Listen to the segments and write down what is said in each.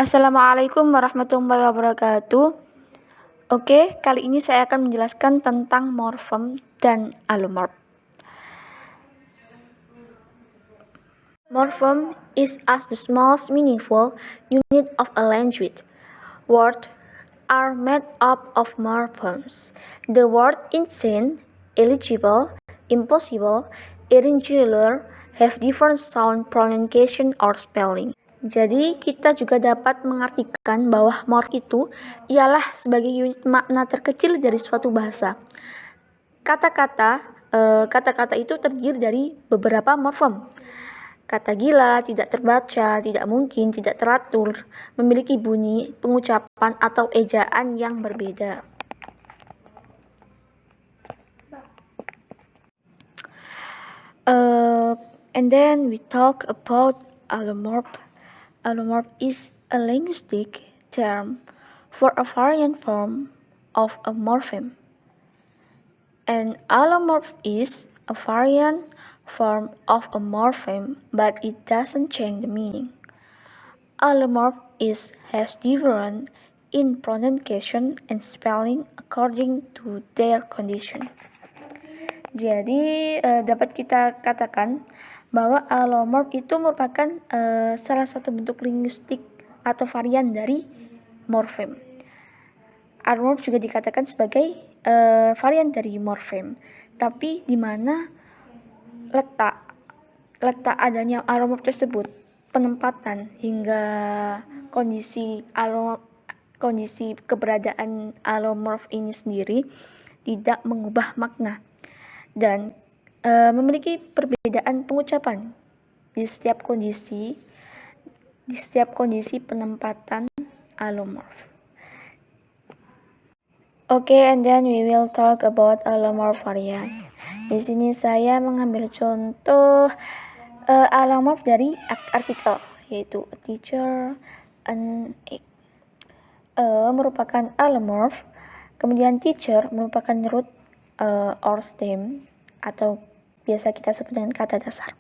Assalamualaikum warahmatullahi wabarakatuh. Oke, kali ini saya akan menjelaskan tentang morfem dan allomorph. Morphem is as the smallest meaningful unit of a language. Words are made up of morphemes. The word insane, illegible, impossible, irregular have different sound, pronunciation, or spelling. Jadi kita juga dapat mengartikan bahwa morf itu ialah sebagai unit makna terkecil dari suatu bahasa. Kata-kata itu terdiri dari beberapa morfem. Kata gila, tidak terbaca, tidak mungkin, tidak teratur, memiliki bunyi, pengucapan, atau ejaan yang berbeda. And then we talk about allomorph. Allomorph is a linguistic term for a variant form of a morpheme. An allomorph is a variant form of a morpheme, but it doesn't change the meaning. Allomorph has different in pronunciation and spelling according to their condition. Jadi dapat kita katakan bahwa allomorph itu merupakan salah satu bentuk linguistik atau varian dari morfem. Allomorph juga dikatakan sebagai varian dari morfem. Tapi di mana letak adanya allomorph tersebut, penempatan hingga kondisi keberadaan allomorph ini sendiri tidak mengubah makna dan memiliki perbedaan pengucapan di setiap kondisi penempatan allomorph. Okay, and then we will talk about allomorph variant. Di sini saya mengambil contoh allomorph dari artikel, yaitu a teacher, an egg. Merupakan allomorph, kemudian teacher merupakan root or stem atau biasa kita sebut dengan kata dasar.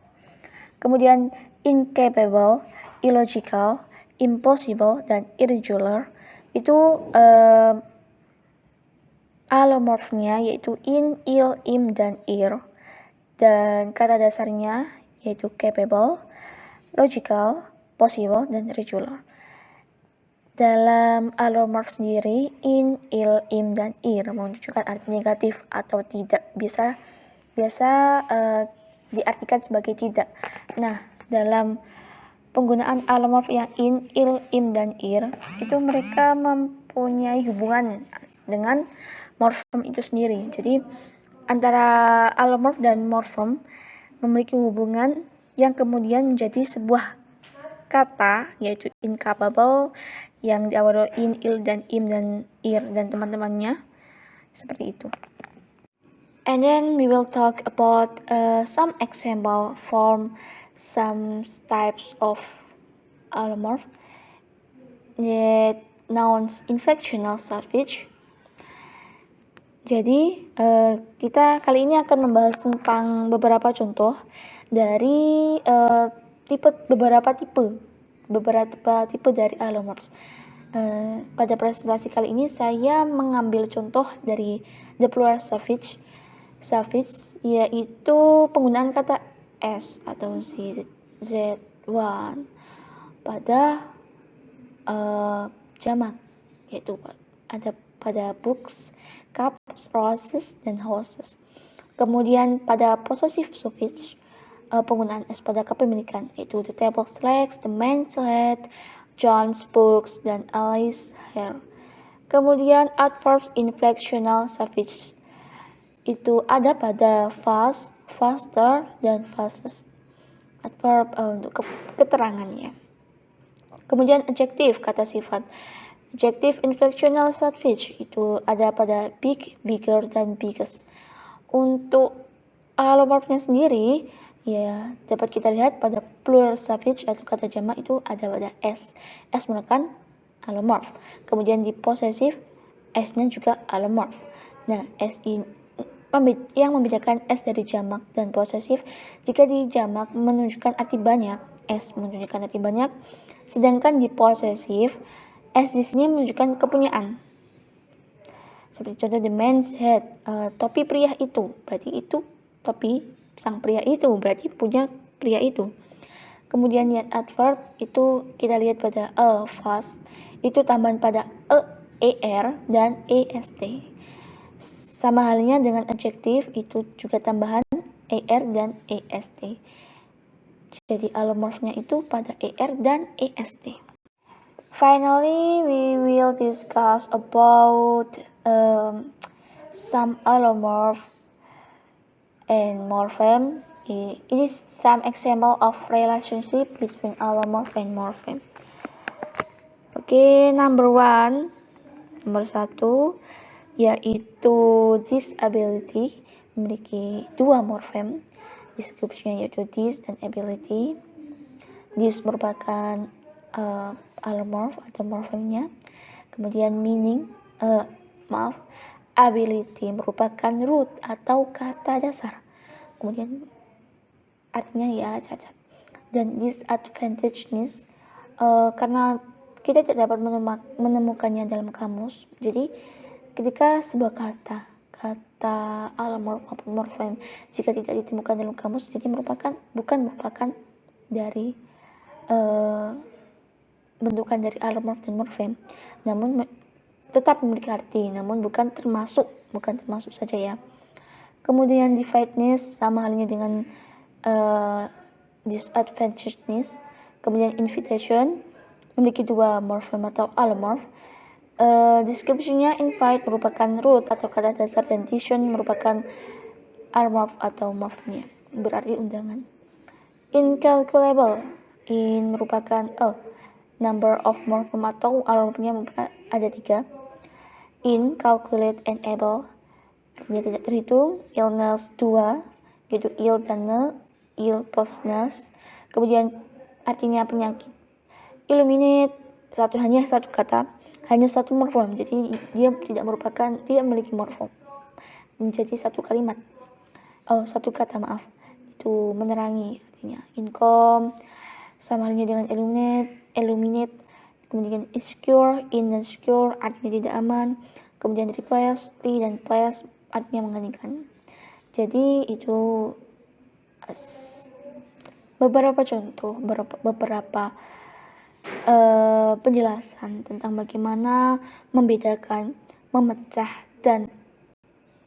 Kemudian incapable, illogical, impossible, dan irregular itu allomorphnya yaitu in, il, im, dan ir. Dan kata dasarnya yaitu capable, logical, possible, dan regular. Dalam allomorph sendiri, in, il, im, dan ir menunjukkan arti negatif atau tidak, biasa diartikan sebagai tidak. Nah, dalam penggunaan allomorph yang in, il, im, dan ir, itu mereka mempunyai hubungan dengan morfem itu sendiri. Jadi antara allomorph dan morfem memiliki hubungan yang kemudian menjadi sebuah kata, yaitu incapable, yang diawali in, il, dan im, dan ir, dan teman-temannya, seperti itu. And then we will talk about some example from some types of allomorph. Yet nouns inflectional suffix. Jadi kita kali ini akan membahas tentang beberapa contoh dari beberapa tipe dari allomorph. Pada presentasi kali ini saya mengambil contoh dari the plural suffix, yaitu penggunaan kata s atau z1 pada jamak, yaitu ada pada books, cups, roses, dan horses. Kemudian pada possessive suffix, penggunaan s pada kepemilikan, yaitu the table's legs, the man's head, John's books, dan Alice's hair. Kemudian adverbs inflectional suffix itu ada pada fast, faster, dan fastest. Adverb untuk keterangannya. Kemudian adjective, kata sifat. Adjective inflectional suffix itu ada pada big, bigger, dan biggest. Untuk allomorphnya sendiri, ya dapat kita lihat pada plural suffix atau kata jamak itu ada pada s. S merupakan allomorph. Kemudian di possessive, s-nya juga allomorph. Nah, s ini yang membedakan s dari jamak dan posesif, jika di jamak menunjukkan arti banyak, S menunjukkan arti banyak, sedangkan di possessive S di sini menunjukkan kepunyaan. Seperti contoh the man's hat, topi pria itu, berarti itu topi sang pria itu, berarti punya pria itu. Kemudian lihat adverb, itu kita lihat pada a fast, itu tambahan pada er dan est. Sama halnya dengan adjektif, itu juga tambahan er dan est. Jadi allomorphnya itu pada er dan est. Finally, we will discuss about some allomorph and morpheme. It is some example of relationship between allomorph and morpheme. Oke, nomor 1, yaitu disability, memiliki 2 morfem. Description-nya yaitu dis dan ability. Dis merupakan allomorph atau morfemnya. Kemudian ability merupakan root atau kata dasar. Kemudian artinya ya cacat. Dan disadvantageous karena kita tidak dapat menemukannya dalam kamus. Jadi ketika sebuah kata allomorph maupun morfem jika tidak ditemukan dalam kamus, jadi bukan merupakan dari bentukan dari allomorph dan morfem, namun tetap memiliki arti, namun bukan termasuk saja ya. Kemudian dividedness sama halnya dengan disadvantageous. Kemudian invitation memiliki 2 morfem atau allomorph. Description-nya invite merupakan root atau kata dasar, dan dition merupakan allomorph atau morphemnya, berarti undangan. Incalculable merupakan number of morphem atau allomorphnya ada 3. Calculate and able artinya tidak terhitung. Illness 2, yaitu ill dan ill plus ness. Kemudian artinya penyakit. Illuminate hanya satu kata, hanya satu morfem, jadi dia tidak memiliki morfem, menjadi satu kalimat, satu kata itu menerangi artinya. Income sama halnya dengan illuminate. Kemudian insecure, insecure artinya tidak aman. Kemudian replace dan place artinya menggantikan. Jadi itu beberapa contoh, beberapa penjelasan tentang bagaimana membedakan, memecah, dan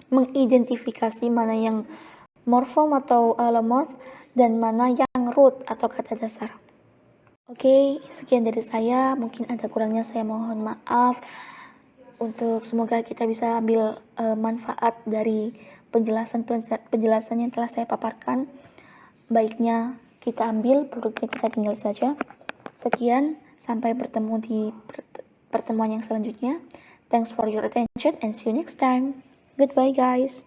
mengidentifikasi mana yang morfem atau allomorph dan mana yang root atau kata dasar. Oke, sekian dari saya. Mungkin ada kurangnya saya mohon maaf. Semoga kita bisa ambil manfaat dari penjelasan yang telah saya paparkan. Baiknya kita ambil, buruknya kita tinggal saja. Sekian, sampai bertemu di pertemuan yang selanjutnya. Thanks for your attention and see you next time. Goodbye guys.